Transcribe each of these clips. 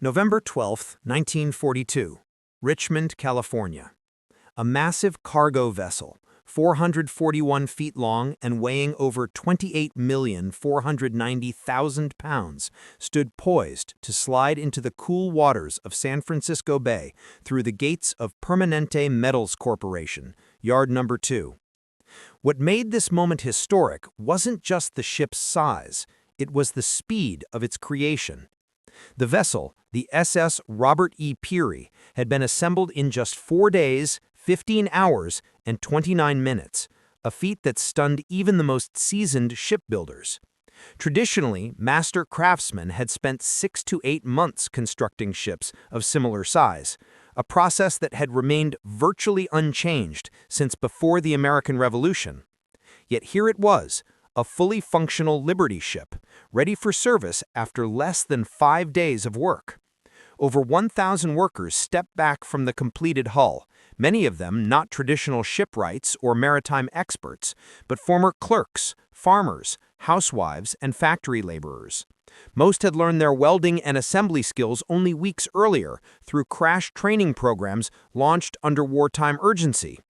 November 12, 1942, Richmond, California. A massive cargo vessel, 441 feet long and weighing over 28,490,000 pounds, stood poised to slide into the cool waters of San Francisco Bay through the gates of Permanente Metals Corporation, Yard Number 2. What made this moment historic wasn't just the ship's size, it was the speed of its creation. The vessel, the SS Robert E. Peary, had been assembled in just 4 days, 15 hours, and 29 minutes, a feat that stunned even the most seasoned shipbuilders. Traditionally, master craftsmen had spent 6 to 8 months constructing ships of similar size, a process that had remained virtually unchanged since before the American Revolution. Yet here it was, a fully functional Liberty ship, ready for service after less than 5 days of work. Over 1,000 workers stepped back from the completed hull, many of them not traditional shipwrights or maritime experts, but former clerks, farmers, housewives, and factory laborers. Most had learned their welding and assembly skills only weeks earlier through crash training programs launched under wartime urgency.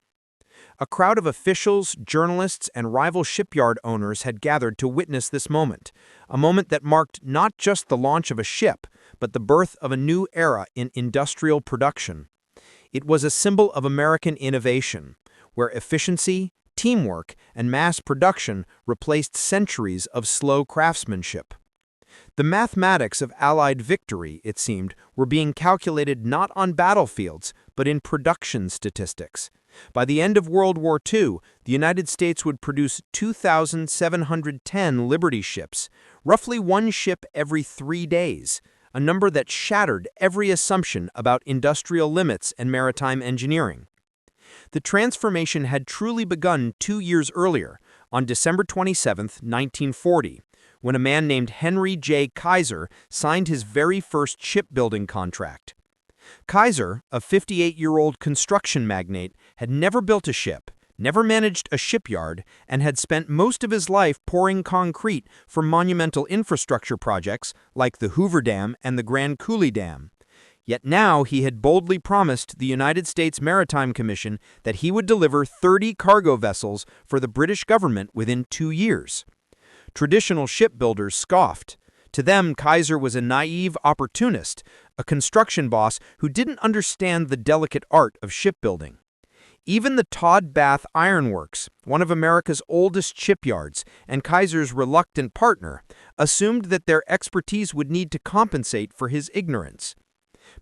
A crowd of officials, journalists, and rival shipyard owners had gathered to witness this moment, a moment that marked not just the launch of a ship, but the birth of a new era in industrial production. It was a symbol of American innovation, where efficiency, teamwork, and mass production replaced centuries of slow craftsmanship. The mathematics of Allied victory, it seemed, were being calculated not on battlefields, but in production statistics. By the end of World War II, the United States would produce 2,710 Liberty ships, roughly 1 ship every 3 days, a number that shattered every assumption about industrial limits and maritime engineering. The transformation had truly begun 2 years earlier, on December 27, 1940, when a man named Henry J. Kaiser signed his very first shipbuilding contract. Kaiser, a 58-year-old construction magnate, had never built a ship, never managed a shipyard, and had spent most of his life pouring concrete for monumental infrastructure projects like the Hoover Dam and the Grand Coulee Dam. Yet now he had boldly promised the United States Maritime Commission that he would deliver 30 cargo vessels for the British government within 2 years. Traditional shipbuilders scoffed. To them, Kaiser was a naive opportunist, a construction boss who didn't understand the delicate art of shipbuilding. Even the Todd Bath Iron Works, one of America's oldest shipyards and Kaiser's reluctant partner, assumed that their expertise would need to compensate for his ignorance.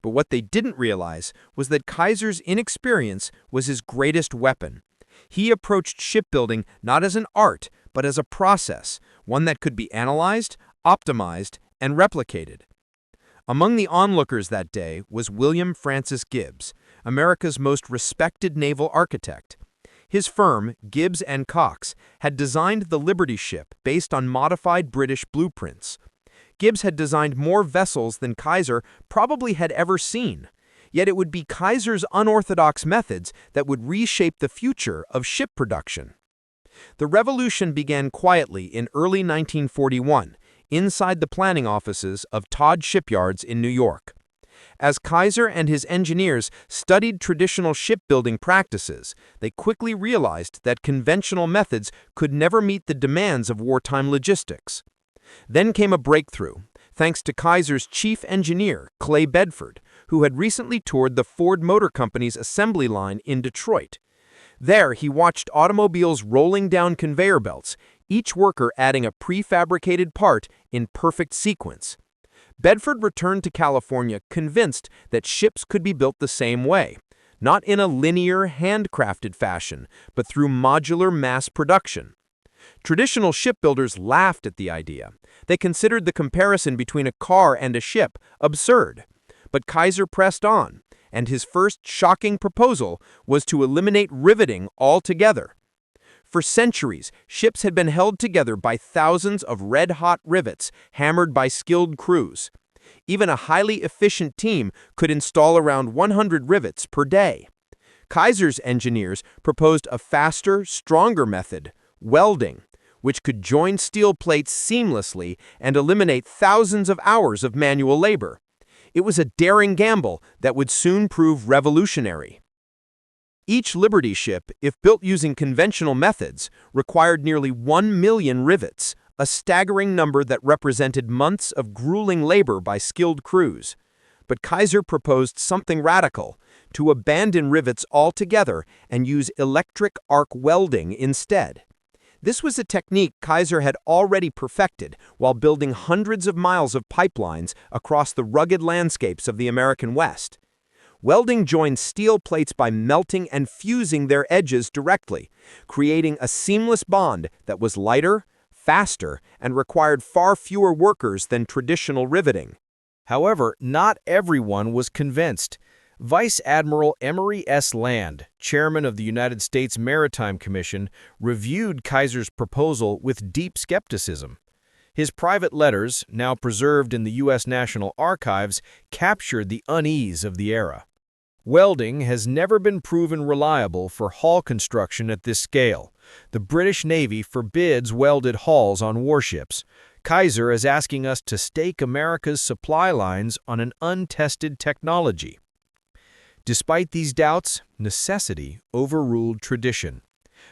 But what they didn't realize was that Kaiser's inexperience was his greatest weapon. He approached shipbuilding not as an art, but as a process, one that could be analyzed, optimized, and replicated. Among the onlookers that day was William Francis Gibbs, America's most respected naval architect. His firm, Gibbs & Cox, had designed the Liberty ship based on modified British blueprints. Gibbs had designed more vessels than Kaiser probably had ever seen. Yet it would be Kaiser's unorthodox methods that would reshape the future of ship production. The revolution began quietly in early 1941, inside the planning offices of Todd Shipyards in New York. As Kaiser and his engineers studied traditional shipbuilding practices, they quickly realized that conventional methods could never meet the demands of wartime logistics. Then came a breakthrough, thanks to Kaiser's chief engineer, Clay Bedford, who had recently toured the Ford Motor Company's assembly line in Detroit. There, he watched automobiles rolling down conveyor belts, each worker adding a prefabricated part in perfect sequence. Bedford returned to California convinced that ships could be built the same way, not in a linear, handcrafted fashion, but through modular mass production. Traditional shipbuilders laughed at the idea. They considered the comparison between a car and a ship absurd. But Kaiser pressed on, and his first shocking proposal was to eliminate riveting altogether. For centuries, ships had been held together by thousands of red-hot rivets hammered by skilled crews. Even a highly efficient team could install around 100 rivets per day. Kaiser's engineers proposed a faster, stronger method, welding, which could join steel plates seamlessly and eliminate thousands of hours of manual labor. It was a daring gamble that would soon prove revolutionary. Each Liberty ship, if built using conventional methods, required nearly 1 million rivets, a staggering number that represented months of grueling labor by skilled crews. But Kaiser proposed something radical: to abandon rivets altogether and use electric arc welding instead. This was a technique Kaiser had already perfected while building hundreds of miles of pipelines across the rugged landscapes of the American West. Welding joined steel plates by melting and fusing their edges directly, creating a seamless bond that was lighter, faster, and required far fewer workers than traditional riveting. However, not everyone was convinced. Vice Admiral Emory S. Land, chairman of the United States Maritime Commission, reviewed Kaiser's proposal with deep skepticism. His private letters, now preserved in the U.S. National Archives, captured the unease of the era. Welding has never been proven reliable for hull construction at this scale. The British Navy forbids welded hulls on warships. Kaiser is asking us to stake America's supply lines on an untested technology. Despite these doubts, necessity overruled tradition.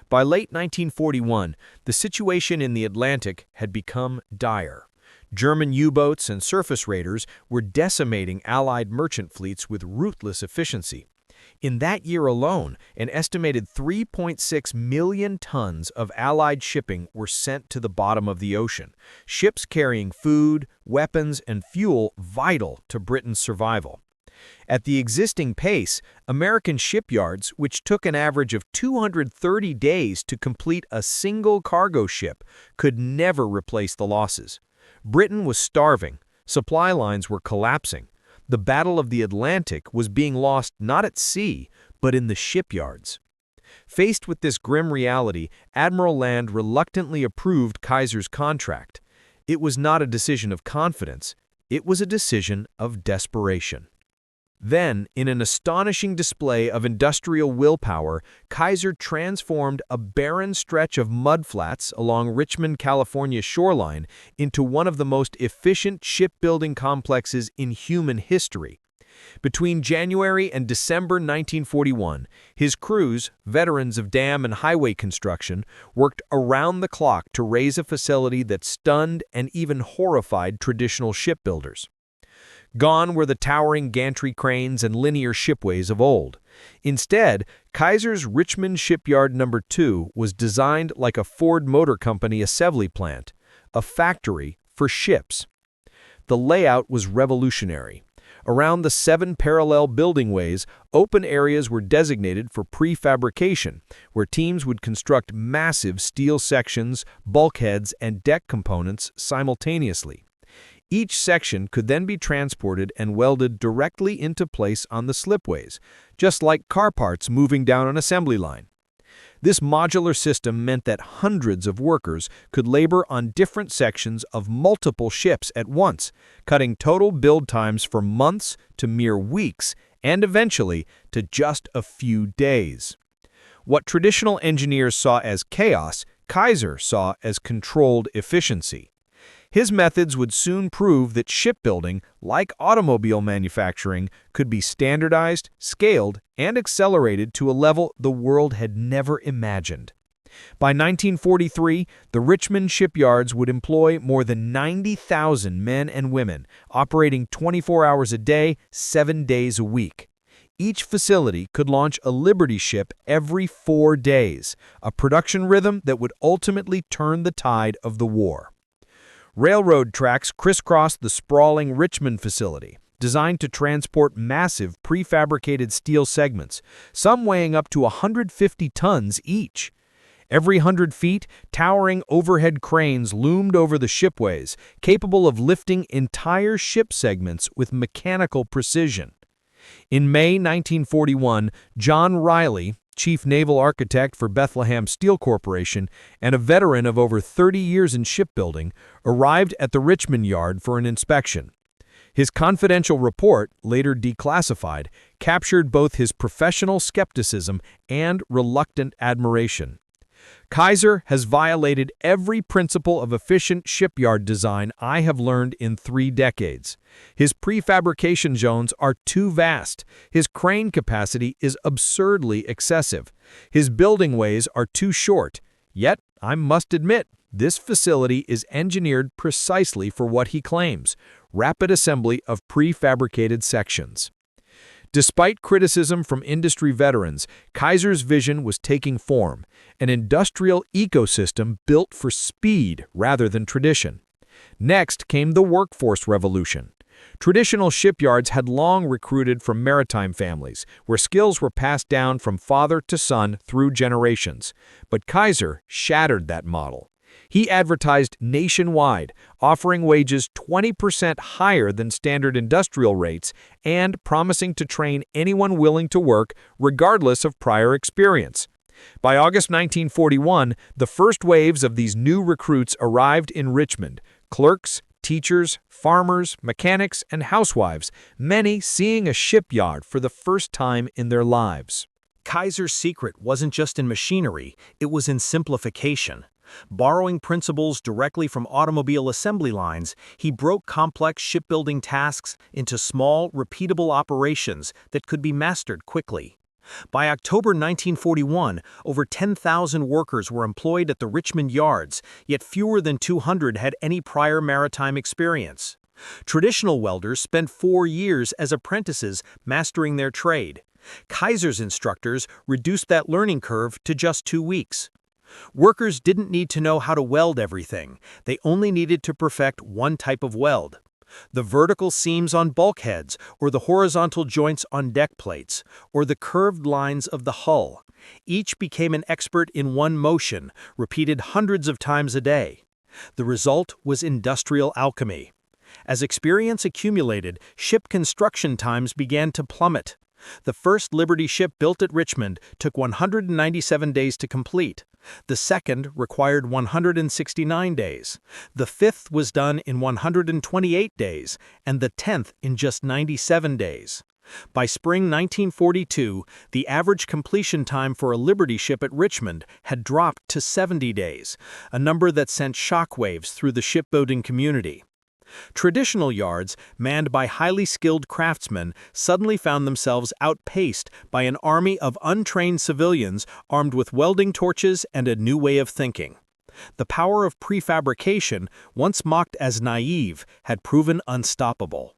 By late 1941, the situation in the Atlantic had become dire. German U-boats and surface raiders were decimating Allied merchant fleets with ruthless efficiency. In that year alone, an estimated 3.6 million tons of Allied shipping were sent to the bottom of the ocean, ships carrying food, weapons, and fuel vital to Britain's survival. At the existing pace, American shipyards, which took an average of 230 days to complete a single cargo ship, could never replace the losses. Britain was starving, supply lines were collapsing. The Battle of the Atlantic was being lost not at sea, but in the shipyards. Faced with this grim reality, Admiral Land reluctantly approved Kaiser's contract. It was not a decision of confidence, it was a decision of desperation. Then, in an astonishing display of industrial willpower, Kaiser transformed a barren stretch of mudflats along Richmond, California's shoreline into one of the most efficient shipbuilding complexes in human history. Between January and December 1941, his crews, veterans of dam and highway construction, worked around the clock to raise a facility that stunned and even horrified traditional shipbuilders. Gone were the towering gantry cranes and linear shipways of old. Instead, Kaiser's Richmond Shipyard No. 2 was designed like a Ford Motor Company assembly plant, a factory for ships. The layout was revolutionary. Around the 7 parallel building ways, open areas were designated for prefabrication, where teams would construct massive steel sections, bulkheads, and deck components simultaneously. Each section could then be transported and welded directly into place on the slipways, just like car parts moving down an assembly line. This modular system meant that hundreds of workers could labor on different sections of multiple ships at once, cutting total build times from months to mere weeks, and eventually to just a few days. What traditional engineers saw as chaos, Kaiser saw as controlled efficiency. His methods would soon prove that shipbuilding, like automobile manufacturing, could be standardized, scaled, and accelerated to a level the world had never imagined. By 1943, the Richmond shipyards would employ more than 90,000 men and women, operating 24 hours a day, 7 days a week. Each facility could launch a Liberty ship every 4 days, a production rhythm that would ultimately turn the tide of the war. Railroad tracks crisscrossed the sprawling Richmond facility, designed to transport massive prefabricated steel segments, some weighing up to 150 tons each. Every 100 feet, towering overhead cranes loomed over the shipways, capable of lifting entire ship segments with mechanical precision. In May 1941, John Riley, chief naval architect for Bethlehem Steel Corporation and a veteran of over 30 years in shipbuilding, arrived at the Richmond yard for an inspection. His confidential report, later declassified, captured both his professional skepticism and reluctant admiration. Kaiser has violated every principle of efficient shipyard design I have learned in 3 decades. His prefabrication zones are too vast. His crane capacity is absurdly excessive. His building ways are too short. Yet, I must admit, this facility is engineered precisely for what he claims: rapid assembly of prefabricated sections. Despite criticism from industry veterans, Kaiser's vision was taking form, an industrial ecosystem built for speed rather than tradition. Next came the workforce revolution. Traditional shipyards had long recruited from maritime families, where skills were passed down from father to son through generations. But Kaiser shattered that model. He advertised nationwide, offering wages 20% higher than standard industrial rates and promising to train anyone willing to work, regardless of prior experience. By August 1941, the first waves of these new recruits arrived in Richmond: clerks, teachers, farmers, mechanics, and housewives, many seeing a shipyard for the first time in their lives. Kaiser's secret wasn't just in machinery, it was in simplification. Borrowing principles directly from automobile assembly lines, he broke complex shipbuilding tasks into small, repeatable operations that could be mastered quickly. By October 1941, over 10,000 workers were employed at the Richmond yards, yet fewer than 200 had any prior maritime experience. Traditional welders spent 4 years as apprentices mastering their trade. Kaiser's instructors reduced that learning curve to just 2 weeks. Workers didn't need to know how to weld everything. They only needed to perfect one type of weld: the vertical seams on bulkheads, or the horizontal joints on deck plates, or the curved lines of the hull. Each became an expert in one motion, repeated hundreds of times a day. The result was industrial alchemy. As experience accumulated, ship construction times began to plummet. The first Liberty ship built at Richmond took 197 days to complete. The second required 169 days. The fifth was done in 128 days, and the 10th in just 97 days. By spring 1942, the average completion time for a Liberty ship at Richmond had dropped to 70 days, a number that sent shockwaves through the shipbuilding community. Traditional yards, manned by highly skilled craftsmen, suddenly found themselves outpaced by an army of untrained civilians armed with welding torches and a new way of thinking. The power of prefabrication, once mocked as naive, had proven unstoppable.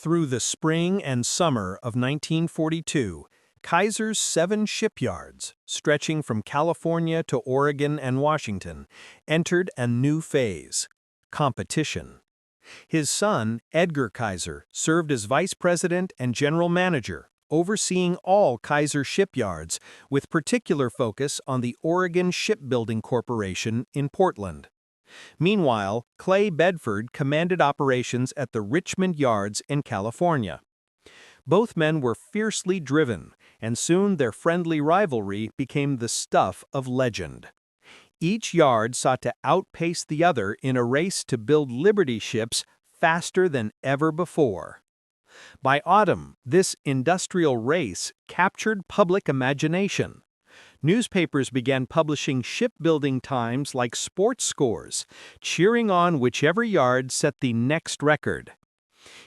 Through the spring and summer of 1942, Kaiser's 7 shipyards, stretching from California to Oregon and Washington, entered a new phase: competition. His son, Edgar Kaiser, served as vice president and general manager, overseeing all Kaiser shipyards, with particular focus on the Oregon Shipbuilding Corporation in Portland. Meanwhile, Clay Bedford commanded operations at the Richmond yards in California. Both men were fiercely driven, and soon their friendly rivalry became the stuff of legend. Each yard sought to outpace the other in a race to build Liberty ships faster than ever before. By autumn, this industrial race captured public imagination. Newspapers began publishing shipbuilding times like sports scores, cheering on whichever yard set the next record.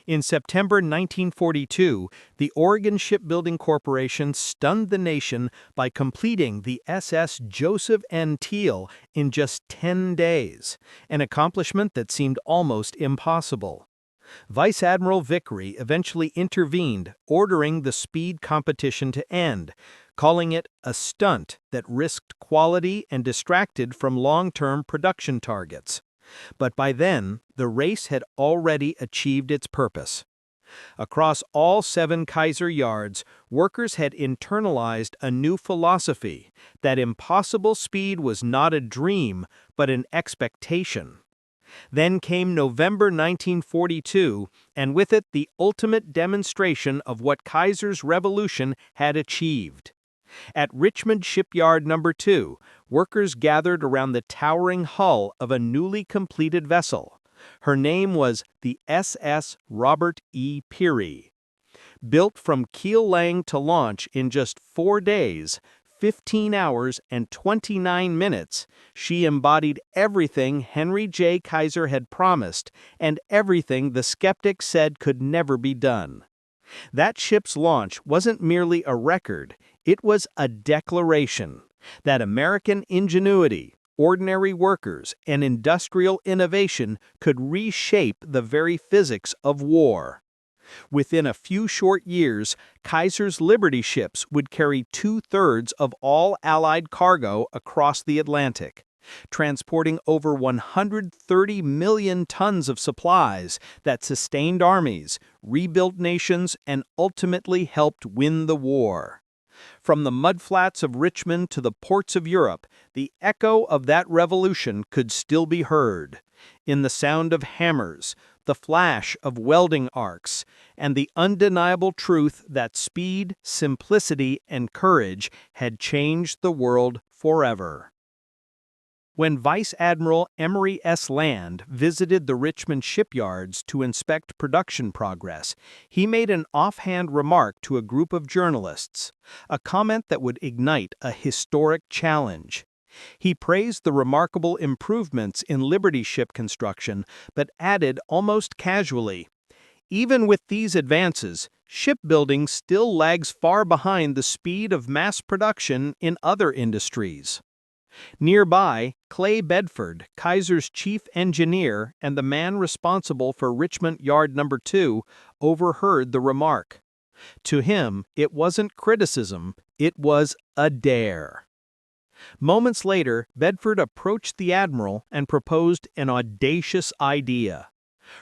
In September 1942, the Oregon Shipbuilding Corporation stunned the nation by completing the SS Joseph N. Teal in just 10 days, an accomplishment that seemed almost impossible. Vice Admiral Vickery eventually intervened, ordering the speed competition to end, calling it a stunt that risked quality and distracted from long-term production targets. But by then, the race had already achieved its purpose. Across all 7 Kaiser yards, workers had internalized a new philosophy: that impossible speed was not a dream, but an expectation. Then came November 1942, and with it the ultimate demonstration of what Kaiser's revolution had achieved. At Richmond Shipyard No. 2, workers gathered around the towering hull of a newly completed vessel. Her name was the SS Robert E. Peary. Built from keel laying to launch in just 4 days, 15 hours and 29 minutes, she embodied everything Henry J. Kaiser had promised and everything the skeptics said could never be done. That ship's launch wasn't merely a record, it was a declaration that American ingenuity, ordinary workers, and industrial innovation could reshape the very physics of war. Within a few short years, Kaiser's Liberty ships would carry 2/3 of all Allied cargo across the Atlantic, transporting over 130 million tons of supplies that sustained armies, rebuilt nations, and ultimately helped win the war. From the mudflats of Richmond to the ports of Europe, the echo of that revolution could still be heard, in the sound of hammers, the flash of welding arcs, and the undeniable truth that speed, simplicity, and courage had changed the world forever. When Vice Admiral Emory S. Land visited the Richmond shipyards to inspect production progress, he made an offhand remark to a group of journalists, a comment that would ignite a historic challenge. He praised the remarkable improvements in Liberty ship construction, but added almost casually, "Even with these advances, shipbuilding still lags far behind the speed of mass production in other industries." Nearby, Clay Bedford, Kaiser's chief engineer and the man responsible for Richmond Yard No. 2, overheard the remark. To him, it wasn't criticism, it was a dare. Moments later, Bedford approached the admiral and proposed an audacious idea.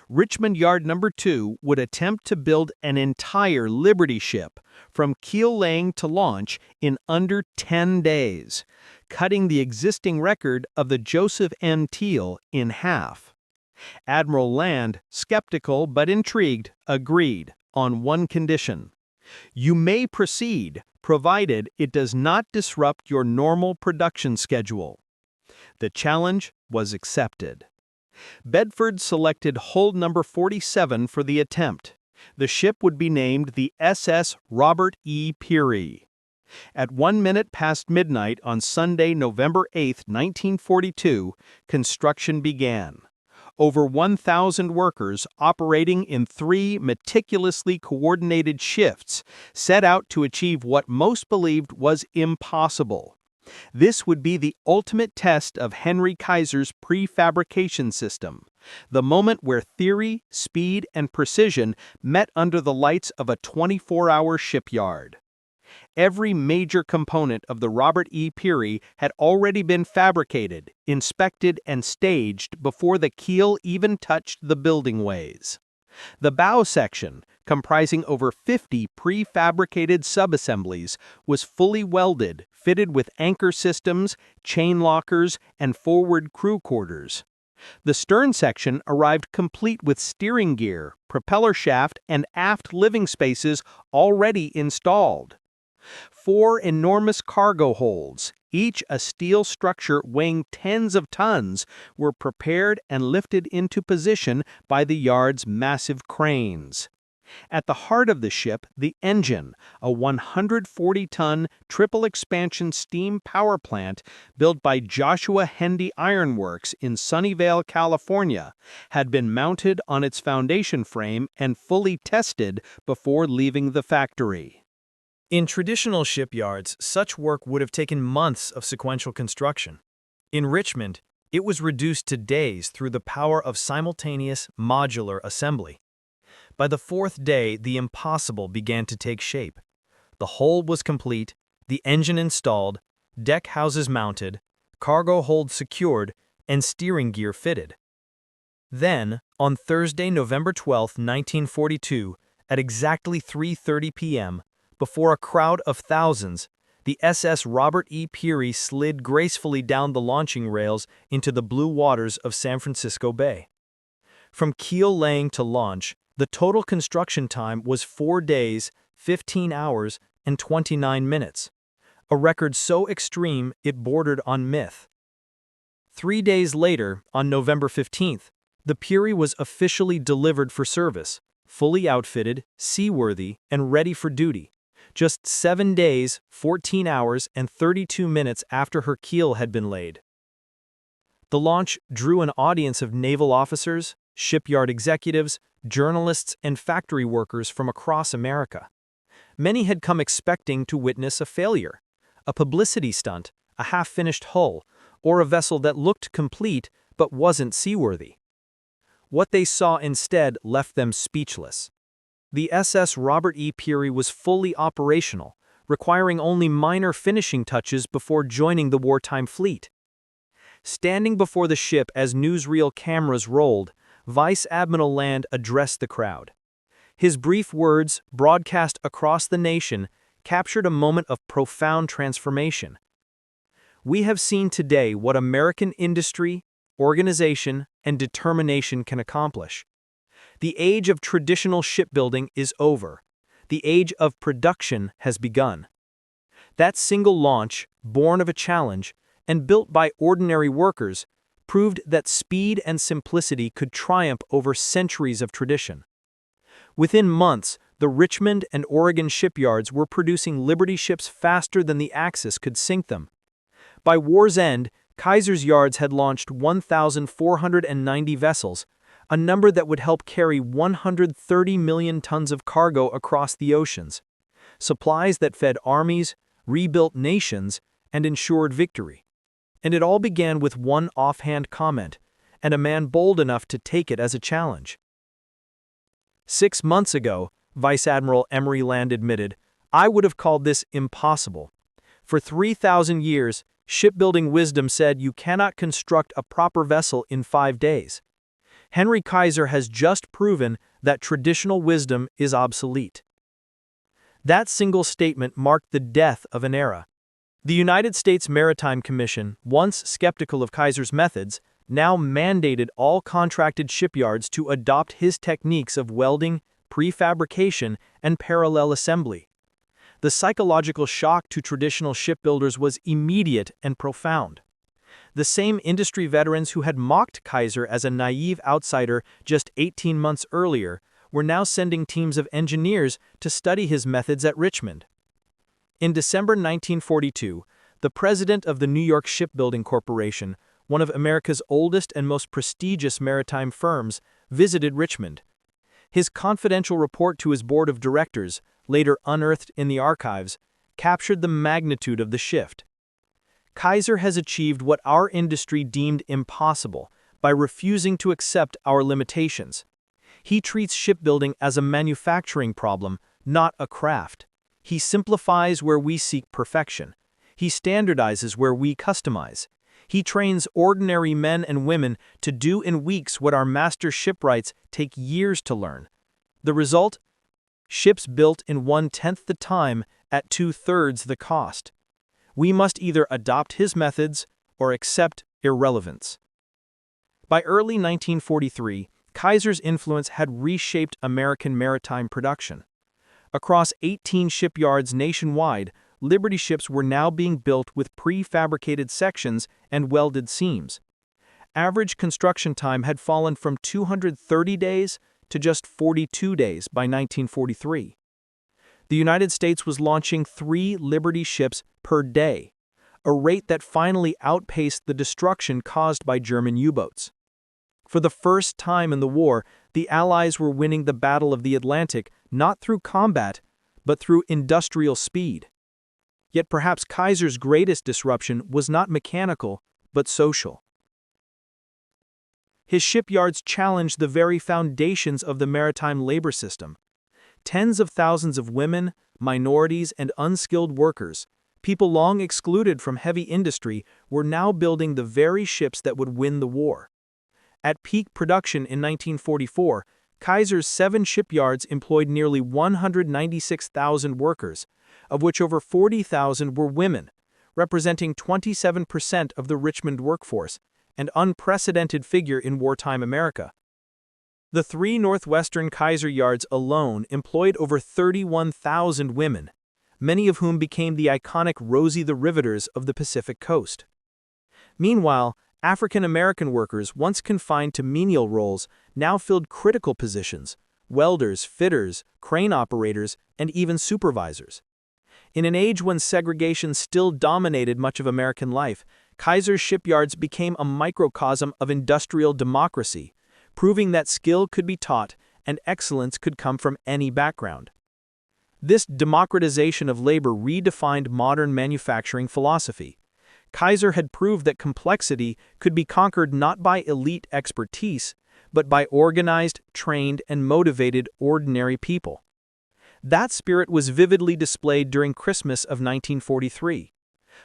Richmond Yard No. 2 would attempt to build an entire Liberty ship, from keel laying to launch, in under 10 days, cutting the existing record of the Joseph N. Teal in half. Admiral Land, skeptical but intrigued, agreed on one condition: "You may proceed, provided it does not disrupt your normal production schedule." The challenge was accepted. Bedford selected hull number 47 for the attempt. The ship would be named the SS Robert E. Peary. At 1 minute past midnight on Sunday, November 8, 1942, construction began. Over 1,000 workers, operating in 3 meticulously coordinated shifts, set out to achieve what most believed was impossible: This would be the ultimate test of Henry Kaiser's prefabrication system, the moment where theory, speed, and precision met under the lights of a 24-hour shipyard. Every major component of the Robert E. Peary had already been fabricated, inspected, and staged before the keel even touched the building ways. The bow section, comprising over 50 prefabricated subassemblies, was fully welded, fitted with anchor systems, chain lockers, and forward crew quarters. The stern section arrived complete with steering gear, propeller shaft, and aft living spaces already installed. 4 enormous cargo holds, each a steel structure weighing tens of tons, were prepared and lifted into position by the yard's massive cranes. At the heart of the ship, the engine, a 140-ton triple-expansion steam power plant built by Joshua Hendy Ironworks in Sunnyvale, California, had been mounted on its foundation frame and fully tested before leaving the factory. In traditional shipyards, such work would have taken months of sequential construction. In Richmond, it was reduced to days through the power of simultaneous modular assembly. By the 4th day, the impossible began to take shape. The hull was complete, the engine installed, deck houses mounted, cargo hold secured, and steering gear fitted. Then, on Thursday, November 12, 1942, at exactly 3:30 p.m., before a crowd of thousands, the SS Robert E. Peary slid gracefully down the launching rails into the blue waters of San Francisco Bay. From keel laying to launch, the total construction time was 4 days, 15 hours, and 29 minutes, a record so extreme it bordered on myth. 3 days later, on November 15th, the Peary was officially delivered for service, fully outfitted, seaworthy, and ready for duty, just 7 days, 14 hours, and 32 minutes after her keel had been laid. The launch drew an audience of naval officers, shipyard executives, journalists, and factory workers from across America. Many had come expecting to witness a failure, a publicity stunt, a half-finished hull, or a vessel that looked complete but wasn't seaworthy. What they saw instead left them speechless. The SS Robert E. Peary was fully operational, requiring only minor finishing touches before joining the wartime fleet. Standing before the ship as newsreel cameras rolled, Vice Admiral Land addressed the crowd. His brief words, broadcast across the nation, captured a moment of profound transformation. We have seen today what American industry, organization, and determination can accomplish. The age of traditional shipbuilding is over. The age of production has begun. That single launch, born of a challenge, and built by ordinary workers, proved that speed and simplicity could triumph over centuries of tradition. Within months, the Richmond and Oregon shipyards were producing Liberty ships faster than the Axis could sink them. By war's end, Kaiser's yards had launched 1,490 vessels, a number that would help carry 130 million tons of cargo across the oceans, supplies that fed armies, rebuilt nations, and ensured victory. And it all began with one offhand comment, and a man bold enough to take it as a challenge. 6 months ago, Vice Admiral Emery Land admitted, "I would have called this impossible. For 3,000 years, shipbuilding wisdom said you cannot construct a proper vessel in 5 days. Henry Kaiser has just proven that traditional wisdom is obsolete." That single statement marked the death of an era. The United States Maritime Commission, once skeptical of Kaiser's methods, now mandated all contracted shipyards to adopt his techniques of welding, prefabrication, and parallel assembly. The psychological shock to traditional shipbuilders was immediate and profound. The same industry veterans who had mocked Kaiser as a naive outsider just 18 months earlier were now sending teams of engineers to study his methods at Richmond. In December 1942, the president of the New York Shipbuilding Corporation, one of America's oldest and most prestigious maritime firms, visited Richmond. His confidential report to his board of directors, later unearthed in the archives, captured the magnitude of the shift. Kaiser has achieved what our industry deemed impossible by refusing to accept our limitations. He treats shipbuilding as a manufacturing problem, not a craft. He simplifies where we seek perfection. He standardizes where we customize. He trains ordinary men and women to do in weeks what our master shipwrights take years to learn. The result? Ships built in 1/10 the time at 2/3 the cost. We must either adopt his methods or accept irrelevance. By early 1943, Kaiser's influence had reshaped American maritime production. Across 18 shipyards nationwide, Liberty ships were now being built with prefabricated sections and welded seams. Average construction time had fallen from 230 days to just 42 days by 1943. The United States was launching 3 Liberty ships per day, a rate that finally outpaced the destruction caused by German U-boats. For the first time in the war, the Allies were winning the Battle of the Atlantic not through combat, but through industrial speed. Yet perhaps Kaiser's greatest disruption was not mechanical, but social. His shipyards challenged the very foundations of the maritime labor system. Tens of thousands of women, minorities, and unskilled workers, people long excluded from heavy industry, were now building the very ships that would win the war. At peak production in 1944, Kaiser's 7 shipyards employed nearly 196,000 workers, of which over 40,000 were women, representing 27% of the Richmond workforce, an unprecedented figure in wartime America. The 3 Northwestern Kaiser yards alone employed over 31,000 women, many of whom became the iconic Rosie the Riveters of the Pacific Coast. Meanwhile, African American workers, once confined to menial roles, now filled critical positions: welders, fitters, crane operators, and even supervisors. In an age when segregation still dominated much of American life, Kaiser's shipyards became a microcosm of industrial democracy, proving that skill could be taught and excellence could come from any background. This democratization of labor redefined modern manufacturing philosophy. Kaiser had proved that complexity could be conquered not by elite expertise, but by organized, trained, and motivated ordinary people. That spirit was vividly displayed during Christmas of 1943.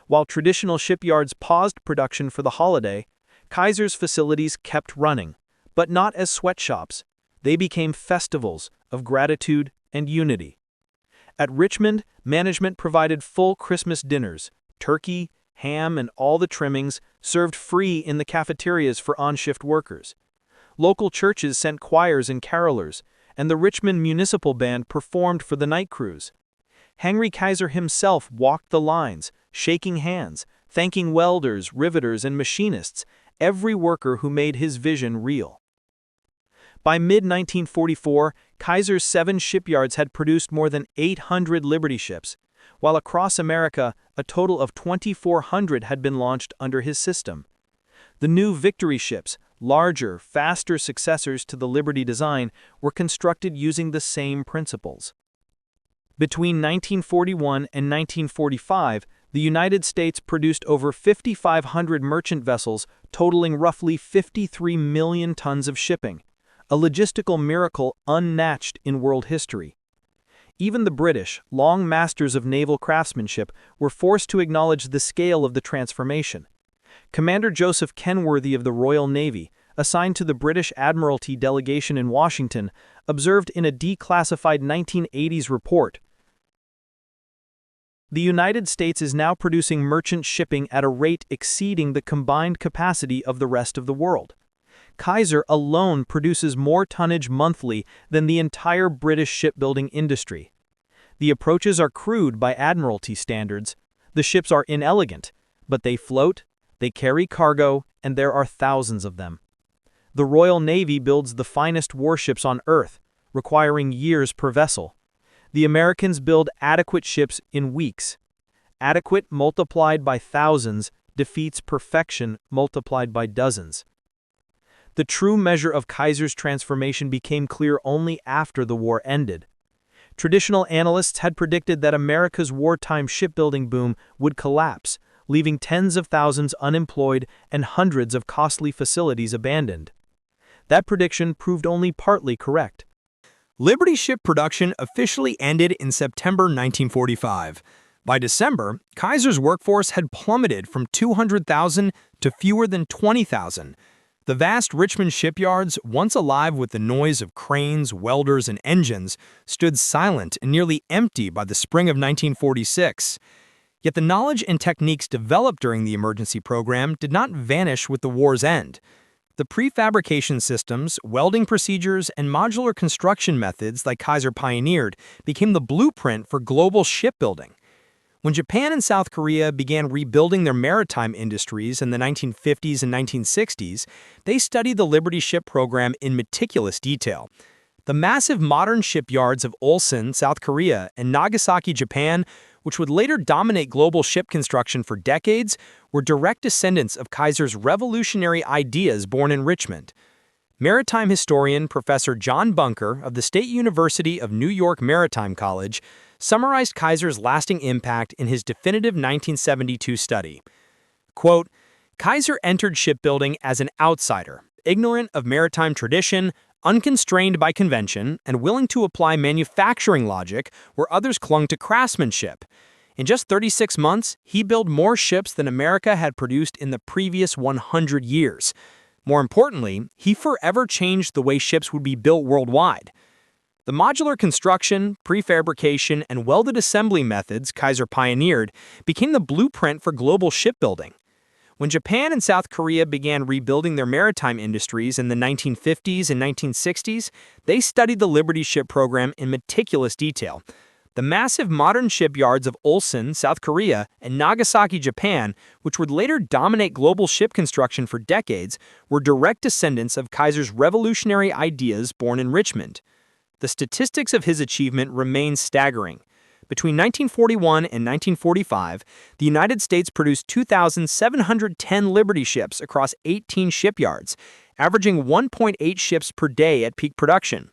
While traditional shipyards paused production for the holiday, Kaiser's facilities kept running, but not as sweatshops. They became festivals of gratitude and unity. At Richmond, management provided full Christmas dinners, turkey, ham, and all the trimmings served free in the cafeterias for on-shift workers. Local churches sent choirs and carolers, and the Richmond Municipal Band performed for the night crews. Henry Kaiser himself walked the lines, shaking hands, thanking welders, riveters, and machinists, every worker who made his vision real. By mid-1944, Kaiser's 7 shipyards had produced more than 800 Liberty ships, while across America, a total of 2,400 had been launched under his system. The new Victory ships, larger, faster successors to the Liberty design, were constructed using the same principles. Between 1941 and 1945, the United States produced over 5,500 merchant vessels totaling roughly 53 million tons of shipping, a logistical miracle unmatched in world history. Even the British, long masters of naval craftsmanship, were forced to acknowledge the scale of the transformation. Commander Joseph Kenworthy of the Royal Navy, assigned to the British Admiralty delegation in Washington, observed in a declassified 1980s report, "The United States is now producing merchant shipping at a rate exceeding the combined capacity of the rest of the world. Kaiser alone produces more tonnage monthly than the entire British shipbuilding industry. The approaches are crude by Admiralty standards, the ships are inelegant, but they float, they carry cargo, and there are thousands of them. The Royal Navy builds the finest warships on Earth, requiring years per vessel. The Americans build adequate ships in weeks. Adequate multiplied by thousands defeats perfection multiplied by dozens." The true measure of Kaiser's transformation became clear only after the war ended. Traditional analysts had predicted that America's wartime shipbuilding boom would collapse, leaving tens of thousands unemployed and hundreds of costly facilities abandoned. That prediction proved only partly correct. Liberty ship production officially ended in September 1945. By December, Kaiser's workforce had plummeted from 200,000 to fewer than 20,000. The vast Richmond shipyards, once alive with the noise of cranes, welders, and engines, stood silent and nearly empty by the spring of 1946. Yet the knowledge and techniques developed during the emergency program did not vanish with the war's end. The prefabrication systems, welding procedures, and modular construction methods like Kaiser pioneered became the blueprint for global shipbuilding. When Japan and South Korea began rebuilding their maritime industries in the 1950s and 1960s, they studied the Liberty ship program in meticulous detail. The massive modern shipyards of Ulsan, South Korea, and Nagasaki, Japan, which would later dominate global ship construction for decades, were direct descendants of Kaiser's revolutionary ideas born in Richmond. Maritime historian Professor John Bunker of the State University of New York Maritime College summarized Kaiser's lasting impact in his definitive 1972 study. Quote, "Kaiser entered shipbuilding as an outsider, ignorant of maritime tradition, unconstrained by convention, and willing to apply manufacturing logic where others clung to craftsmanship. In just 36 months, he built more ships than America had produced in the previous 100 years. More importantly, he forever changed the way ships would be built worldwide. The modular construction, prefabrication, and welded assembly methods Kaiser pioneered became the blueprint for global shipbuilding. When Japan and South Korea began rebuilding their maritime industries in the 1950s and 1960s, they studied the Liberty ship program in meticulous detail. The massive modern shipyards of Ulsan, South Korea, and Nagasaki, Japan, which would later dominate global ship construction for decades, were direct descendants of Kaiser's revolutionary ideas born in Richmond. The statistics of his achievement remain staggering. Between 1941 and 1945, the United States produced 2,710 Liberty ships across 18 shipyards, averaging 1.8 ships per day at peak production.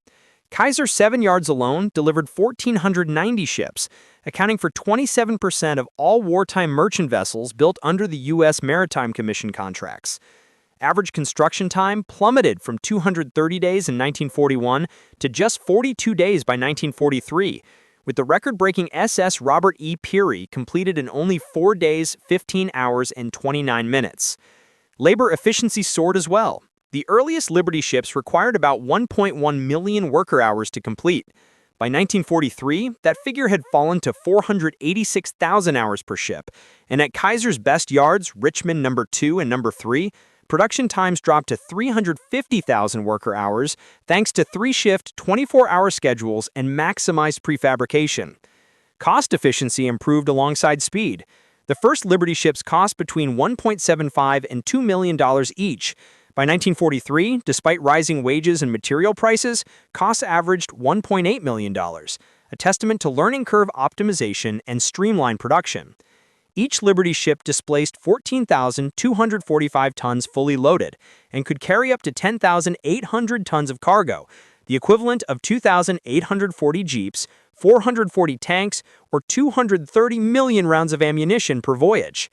Kaiser's 7 yards alone delivered 1,490 ships, accounting for 27% of all wartime merchant vessels built under the U.S. Maritime Commission contracts. Average construction time plummeted from 230 days in 1941 to just 42 days by 1943, with the record-breaking SS Robert E. Peary completed in only 4 days, 15 hours, and 29 minutes. Labor efficiency soared as well. The earliest Liberty ships required about 1.1 million worker hours to complete. By 1943, that figure had fallen to 486,000 hours per ship, and at Kaiser's best yards, Richmond No. 2 and No. 3, production times dropped to 350,000 worker hours thanks to 3-shift, 24-hour schedules and maximized prefabrication. Cost efficiency improved alongside speed. The first Liberty ships cost between $1.75 and $2 million each. By 1943, despite rising wages and material prices, costs averaged $1.8 million, a testament to learning curve optimization and streamlined production. Each Liberty ship displaced 14,245 tons fully loaded and could carry up to 10,800 tons of cargo, the equivalent of 2,840 jeeps, 440 tanks, or 230 million rounds of ammunition per voyage.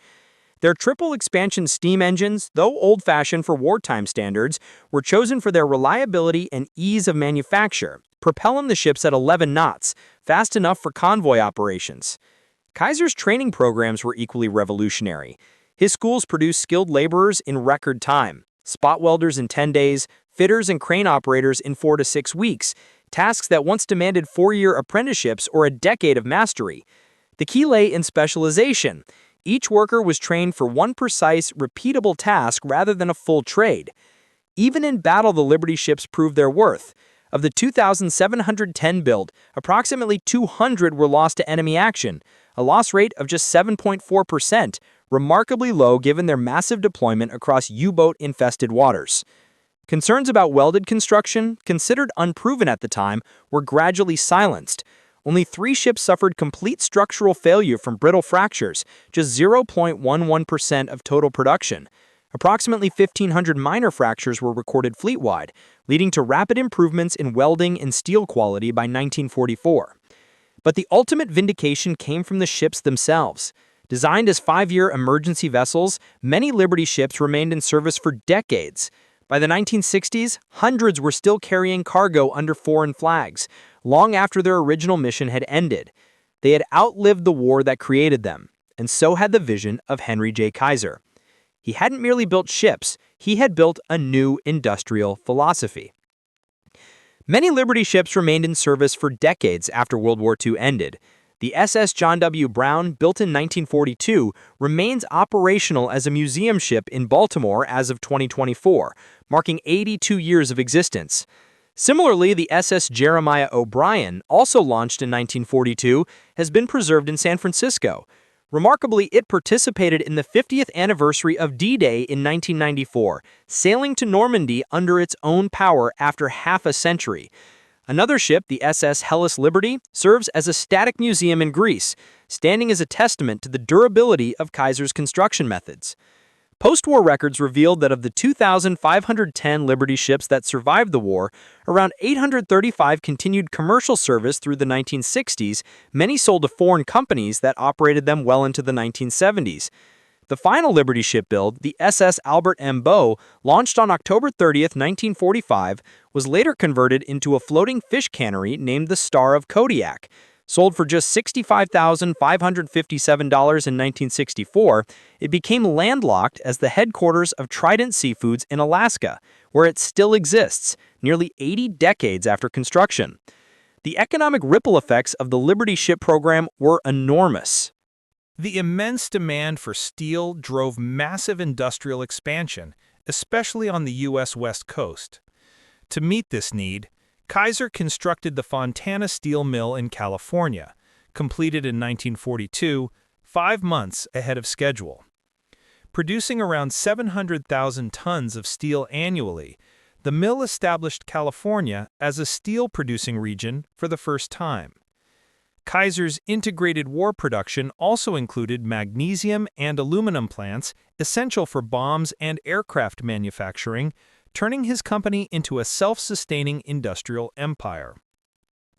Their triple-expansion steam engines, though old-fashioned for wartime standards, were chosen for their reliability and ease of manufacture, propelling the ships at 11 knots, fast enough for convoy operations. Kaiser's training programs were equally revolutionary. His schools produced skilled laborers in record time, spot welders in 10 days, fitters and crane operators in 4 to 6 weeks, tasks that once demanded 4-year apprenticeships or a decade of mastery. The key lay in specialization. Each worker was trained for one precise, repeatable task rather than a full trade. Even in battle, the Liberty ships proved their worth. Of the 2,710 built, approximately 200 were lost to enemy action, a loss rate of just 7.4%, remarkably low given their massive deployment across U-boat-infested waters. Concerns about welded construction, considered unproven at the time, were gradually silenced. Only 3 ships suffered complete structural failure from brittle fractures, just 0.11% of total production. Approximately 1,500 minor fractures were recorded fleet-wide, leading to rapid improvements in welding and steel quality by 1944. But the ultimate vindication came from the ships themselves. Designed as 5-year emergency vessels, many Liberty ships remained in service for decades. By the 1960s, hundreds were still carrying cargo under foreign flags, long after their original mission had ended. They had outlived the war that created them, and so had the vision of Henry J. Kaiser. He hadn't merely built ships, he had built a new industrial philosophy. Many Liberty ships remained in service for decades after World War II ended. The SS John W. Brown, built in 1942, remains operational as a museum ship in Baltimore as of 2024, marking 82 years of existence. Similarly, the SS Jeremiah O'Brien, also launched in 1942, has been preserved in San Francisco. Remarkably, it participated in the 50th anniversary of D-Day in 1994, sailing to Normandy under its own power after half a century. Another ship, the SS Hellas Liberty, serves as a static museum in Greece, standing as a testament to the durability of Kaiser's construction methods. Post-war records revealed that of the 2,510 Liberty ships that survived the war, around 835 continued commercial service through the 1960s, many sold to foreign companies that operated them well into the 1970s. The final Liberty ship build, the SS Albert M. Bow, launched on October 30, 1945, was later converted into a floating fish cannery named the Star of Kodiak. Sold for just $65,557 in 1964, it became landlocked as the headquarters of Trident Seafoods in Alaska, where it still exists, nearly 80 decades after construction. The economic ripple effects of the Liberty ship program were enormous. The immense demand for steel drove massive industrial expansion, especially on the U.S. West Coast. To meet this need, Kaiser constructed the Fontana Steel Mill in California, completed in 1942, 5 months ahead of schedule. Producing around 700,000 tons of steel annually, the mill established California as a steel-producing region for the first time. Kaiser's integrated war production also included magnesium and aluminum plants essential for bombs and aircraft manufacturing, turning his company into a self-sustaining industrial empire.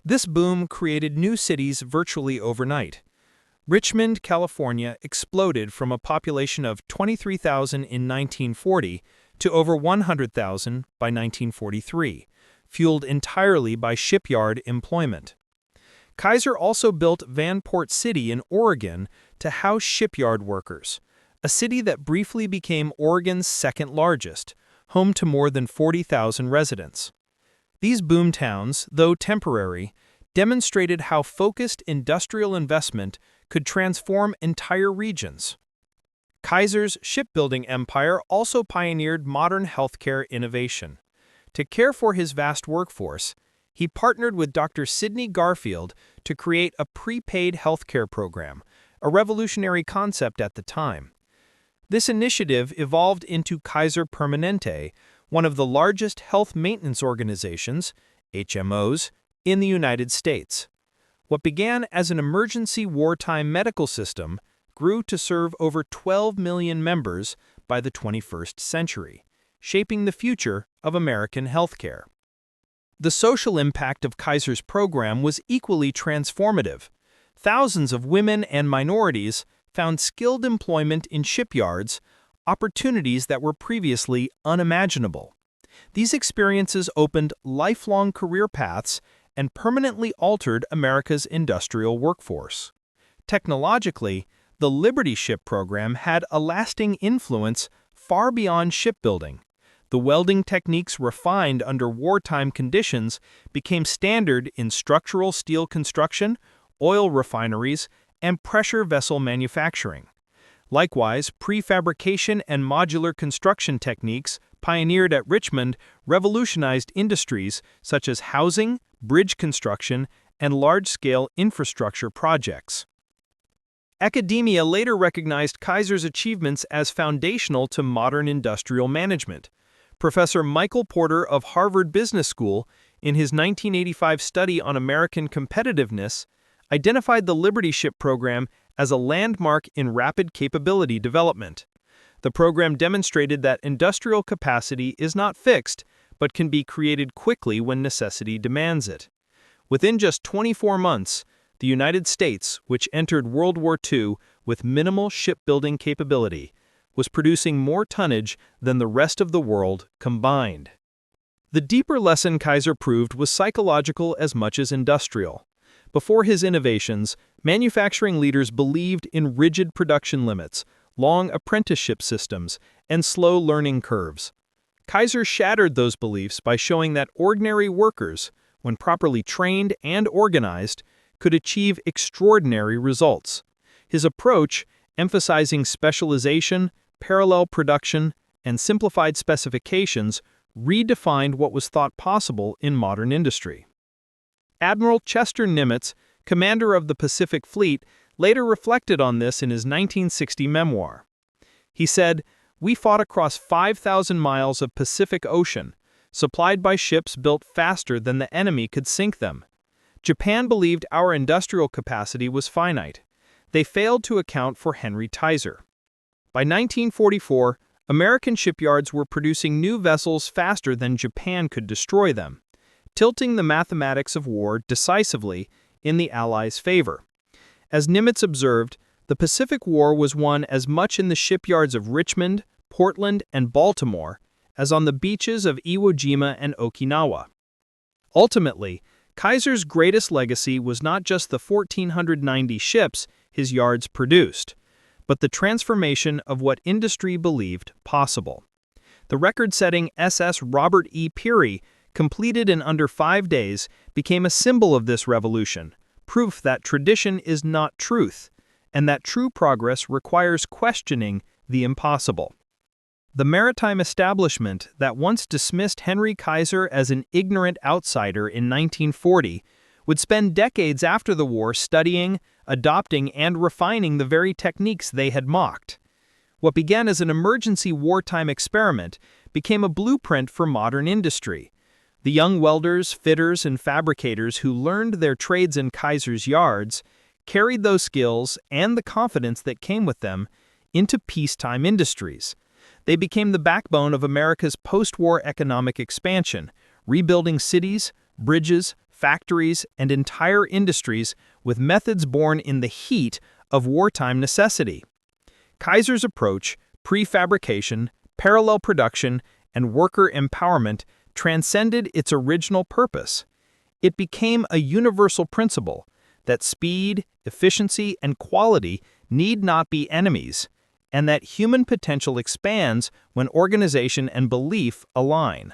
This boom created new cities virtually overnight. Richmond, California exploded from a population of 23,000 in 1940 to over 100,000 by 1943, fueled entirely by shipyard employment. Kaiser also built Vanport City in Oregon to house shipyard workers, a city that briefly became Oregon's second largest, home to more than 40,000 residents. These boom towns, though temporary, demonstrated how focused industrial investment could transform entire regions. Kaiser's shipbuilding empire also pioneered modern healthcare innovation. To care for his vast workforce, he partnered with Dr. Sidney Garfield to create a prepaid healthcare program, a revolutionary concept at the time. This initiative evolved into Kaiser Permanente, one of the largest health maintenance organizations, HMOs, in the United States. What began as an emergency wartime medical system grew to serve over 12 million members by the 21st century, shaping the future of American healthcare. The social impact of Kaiser's program was equally transformative. Thousands of women and minorities found skilled employment in shipyards, opportunities that were previously unimaginable. These experiences opened lifelong career paths and permanently altered America's industrial workforce. Technologically, the Liberty Ship program had a lasting influence far beyond shipbuilding. The welding techniques refined under wartime conditions became standard in structural steel construction, oil refineries, and pressure vessel manufacturing. Likewise, prefabrication and modular construction techniques pioneered at Richmond revolutionized industries such as housing, bridge construction, and large-scale infrastructure projects. Academia later recognized Kaiser's achievements as foundational to modern industrial management. Professor Michael Porter of Harvard Business School, in his 1985 study on American competitiveness, identified the Liberty Ship program as a landmark in rapid capability development. The program demonstrated that industrial capacity is not fixed, but can be created quickly when necessity demands it. Within just 24 months, the United States, which entered World War II with minimal shipbuilding capability, was producing more tonnage than the rest of the world combined. The deeper lesson Kaiser proved was psychological as much as industrial. Before his innovations, manufacturing leaders believed in rigid production limits, long apprenticeship systems, and slow learning curves. Kaiser shattered those beliefs by showing that ordinary workers, when properly trained and organized, could achieve extraordinary results. His approach, emphasizing specialization, parallel production, and simplified specifications, redefined what was thought possible in modern industry. Admiral Chester Nimitz, commander of the Pacific Fleet, later reflected on this in his 1960 memoir. He said, "We fought across 5,000 miles of Pacific Ocean, supplied by ships built faster than the enemy could sink them. Japan believed our industrial capacity was finite. They failed to account for Henry Kaiser." By 1944, American shipyards were producing new vessels faster than Japan could destroy them, tilting the mathematics of war decisively in the Allies' favor. As Nimitz observed, the Pacific War was won as much in the shipyards of Richmond, Portland, and Baltimore as on the beaches of Iwo Jima and Okinawa. Ultimately, Kaiser's greatest legacy was not just the 1,490 ships his yards produced, but the transformation of what industry believed possible. The record-setting SS Robert E. Peary, completed in under 5 days, became a symbol of this revolution, proof that tradition is not truth, and that true progress requires questioning the impossible. The maritime establishment that once dismissed Henry Kaiser as an ignorant outsider in 1940 would spend decades after the war studying, adopting, and refining the very techniques they had mocked. What began as an emergency wartime experiment became a blueprint for modern industry. The young welders, fitters, and fabricators who learned their trades in Kaiser's yards carried those skills and the confidence that came with them into peacetime industries. They became the backbone of America's post-war economic expansion, rebuilding cities, bridges, factories, and entire industries with methods born in the heat of wartime necessity. Kaiser's approach, prefabrication, parallel production, and worker empowerment transcended its original purpose. It became a universal principle that speed, efficiency, and quality need not be enemies, and that human potential expands when organization and belief align.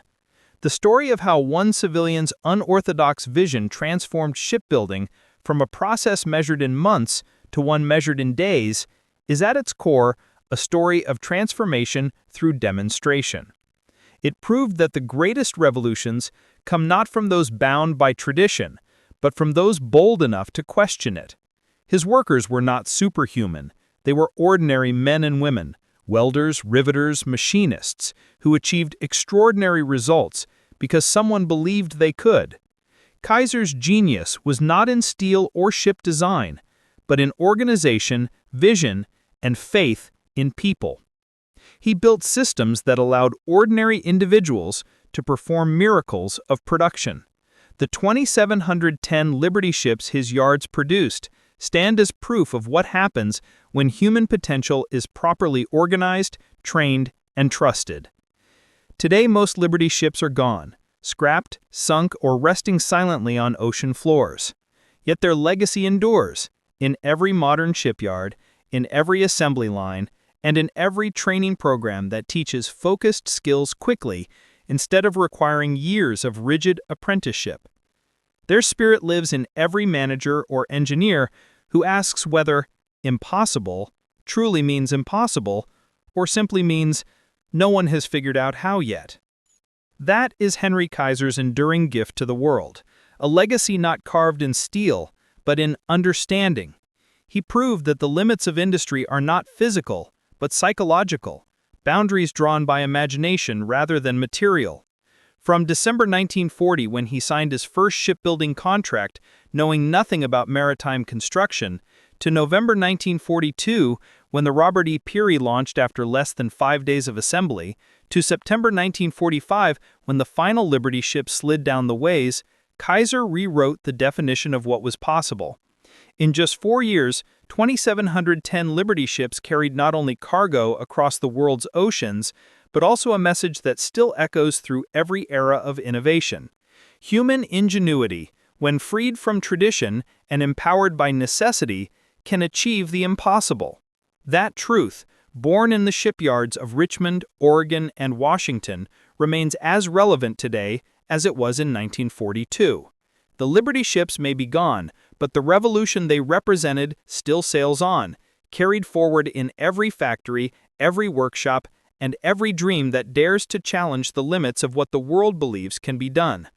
The story of how one civilian's unorthodox vision transformed shipbuilding from a process measured in months to one measured in days is at its core a story of transformation through demonstration. It proved that the greatest revolutions come not from those bound by tradition, but from those bold enough to question it. His workers were not superhuman. They were ordinary men and women, welders, riveters, machinists, who achieved extraordinary results because someone believed they could. Kaiser's genius was not in steel or ship design, but in organization, vision, and faith in people. He built systems that allowed ordinary individuals to perform miracles of production. The 2,710 Liberty ships his yards produced stand as proof of what happens when human potential is properly organized, trained, and trusted. Today, most Liberty ships are gone, scrapped, sunk, or resting silently on ocean floors. Yet their legacy endures in every modern shipyard, in every assembly line, and in every training program that teaches focused skills quickly instead of requiring years of rigid apprenticeship. Their spirit lives in every manager or engineer who asks whether impossible truly means impossible or simply means no one has figured out how yet. That is Henry Kaiser's enduring gift to the world, a legacy not carved in steel, but in understanding. He proved that the limits of industry are not physical, but psychological, boundaries drawn by imagination rather than material. From December 1940, when he signed his first shipbuilding contract, knowing nothing about maritime construction, to November 1942, when the Robert E. Peary launched after less than 5 days of assembly, to September 1945, when the final Liberty ship slid down the ways, Kaiser rewrote the definition of what was possible. In just 4 years, 2,710 Liberty ships carried not only cargo across the world's oceans, but also a message that still echoes through every era of innovation. Human ingenuity, when freed from tradition and empowered by necessity, can achieve the impossible. That truth, born in the shipyards of Richmond, Oregon, and Washington, remains as relevant today as it was in 1942. The Liberty ships may be gone, but the revolution they represented still sails on, carried forward in every factory, every workshop, and every dream that dares to challenge the limits of what the world believes can be done.